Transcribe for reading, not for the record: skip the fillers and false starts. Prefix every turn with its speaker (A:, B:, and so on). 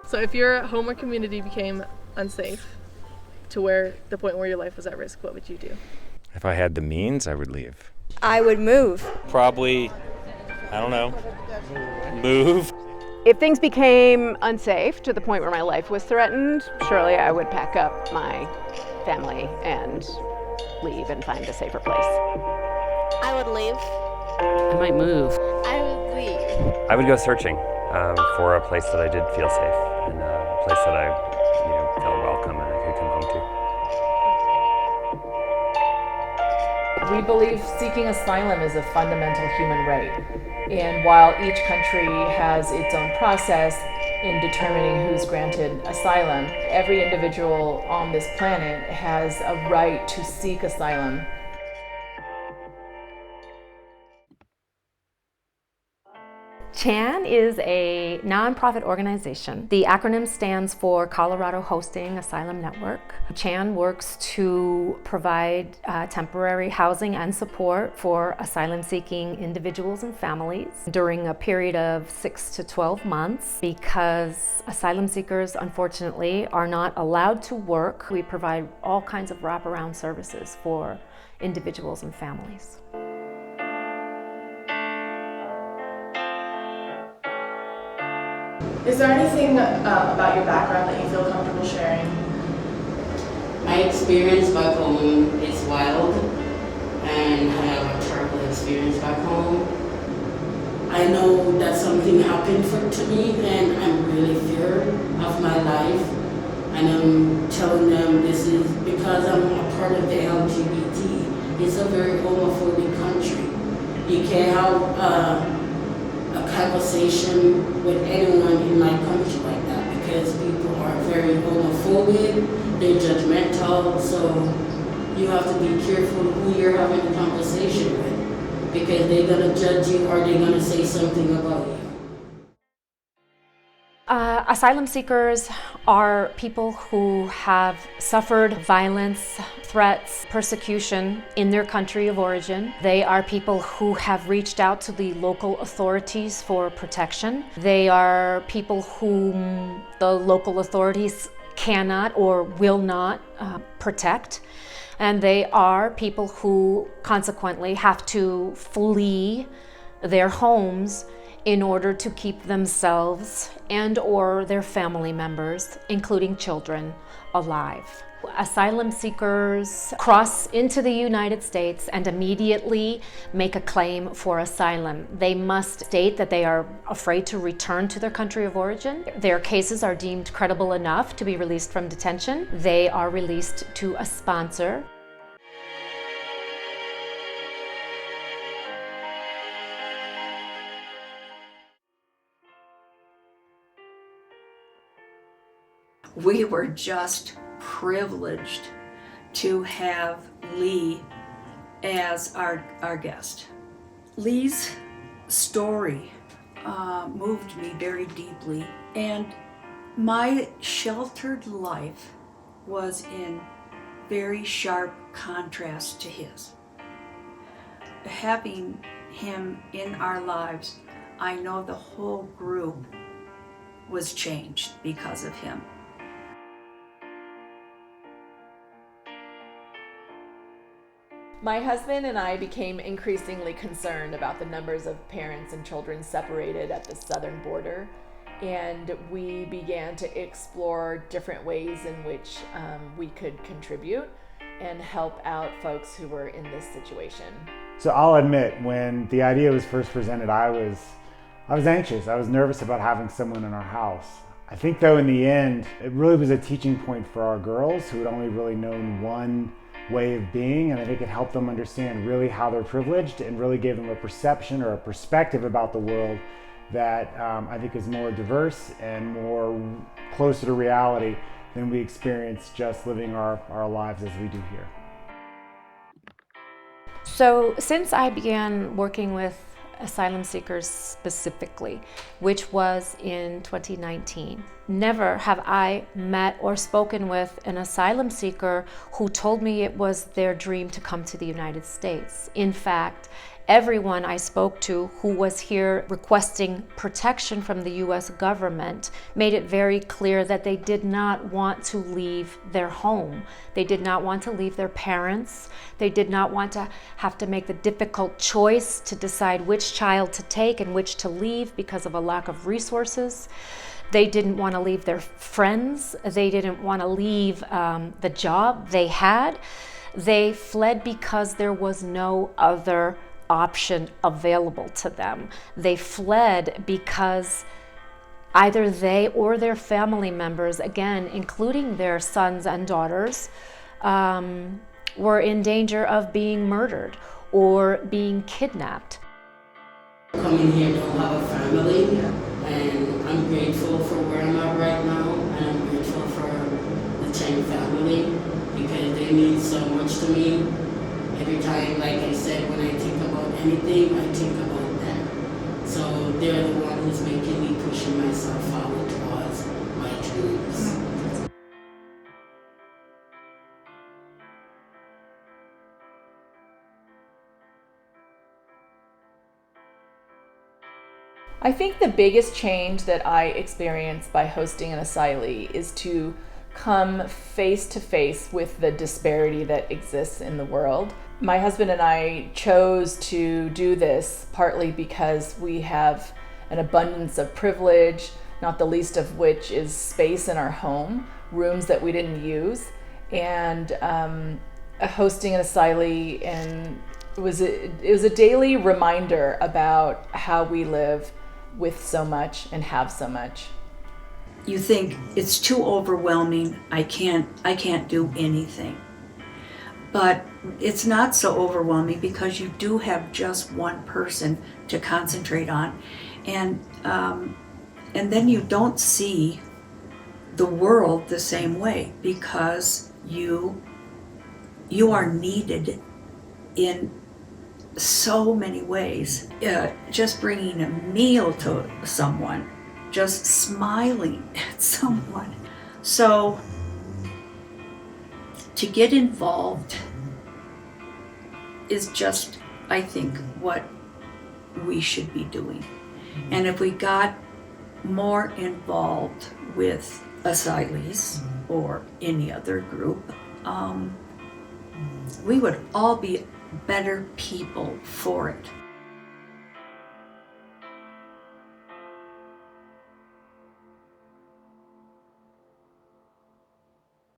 A: So if your home or community became unsafe to where the point where your life was at risk, what would you do?
B: If I had the means, I would leave.
C: I would move.
D: Probably, I don't know, move.
E: If things became unsafe to the point where my life was threatened, surely I would pack up my family and leave and find a safer place.
F: I would leave.
G: I might move.
F: I would leave.
H: I would go searching for a place that I did feel safe and a place that I felt welcome and I could come home to.
I: We believe seeking asylum is a fundamental human right. And while each country has its own process in determining who's granted asylum, every individual on this planet has a right to seek asylum.
J: CHAN is a nonprofit organization. The acronym stands for Colorado Hosting Asylum Network. CHAN works to provide temporary housing and support for asylum-seeking individuals and families during a period of 6 to 12 months. Because asylum seekers, unfortunately, are not allowed to work, we provide all kinds of wraparound services for individuals and families.
A: Is there anything about your background that you feel comfortable sharing?
G: My experience back home is wild, and I have a terrible experience back home. I know that something happened to me, and I'm really feared of my life. And I'm telling them this is because I'm a part of the LGBT. It's a very homophobic country. You can't have a conversation with anyone in my country like that because people are very homophobic, they're judgmental, so you have to be careful who you're having a conversation with because they're going to judge you or they're going to say something about you.
J: Asylum seekers are people who have suffered violence, threats, persecution in their country of origin. They are people who have reached out to the local authorities for protection. They are people whom the local authorities cannot or will not protect. And they are people who consequently have to flee their homes in order to keep themselves and or their family members, including children, alive. Asylum seekers cross into the United States and immediately make a claim for asylum. They must state that they are afraid to return to their country of origin. Their cases are deemed credible enough to be released from detention. They are released to a sponsor.
C: We were just privileged to have Lee as our guest. Lee's story moved me very deeply, and my sheltered life was in very sharp contrast to his. Having him in our lives, I know the whole group was changed because of him.
I: My husband and I became increasingly concerned about the numbers of parents and children separated at the southern border, and we began to explore different ways in which we could contribute and help out folks who were in this situation.
K: So I'll admit, when the idea was first presented, I was anxious. I was nervous about having someone in our house. I think though in the end, it really was a teaching point for our girls who had only really known one way of being, and I think it helped them understand really how they're privileged and really gave them a perception or a perspective about the world that I think is more diverse and more closer to reality than we experience just living our lives as we do here.
J: So since I began working with asylum seekers specifically, which was in 2019, never have I met or spoken with an asylum seeker who told me it was their dream to come to the United States. In fact, Everyone I spoke to who was here requesting protection from the US government made it very clear that they did not want to leave their home. They did not want to leave their parents. They did not want to have to make the difficult choice to decide which child to take and which to leave because of a lack of resources. They didn't want to leave their friends. They didn't want to leave the job they had. They fled because there was no other option available to them. They fled because either they or their family members, again, including their sons and daughters, were in danger of being murdered or being kidnapped.
G: Coming here, don't have a family, and I'm grateful for where I'm at right now, and I'm grateful for the Chang family because they mean so much to me. Every time, like I said, when I think about anything, I think about them. So they're the one who's making me pushing myself forward towards my dreams.
I: I think the biggest change that I experienced by hosting an asylee is to come face to face with the disparity that exists in the world. My husband and I chose to do this partly because we have an abundance of privilege, not the least of which is space in our home, rooms that we didn't use, and hosting an asylee, and it was a daily reminder about how we live with so much and have so much.
C: You think it's too overwhelming, I can't do anything. But it's not so overwhelming because you do have just one person to concentrate on, and then you don't see the world the same way because you are needed in so many ways. Just bringing a meal to someone, just smiling at someone. So to get involved is just, I think, what we should be doing. And if we got more involved with asylees or any other group, we would all be better people for it.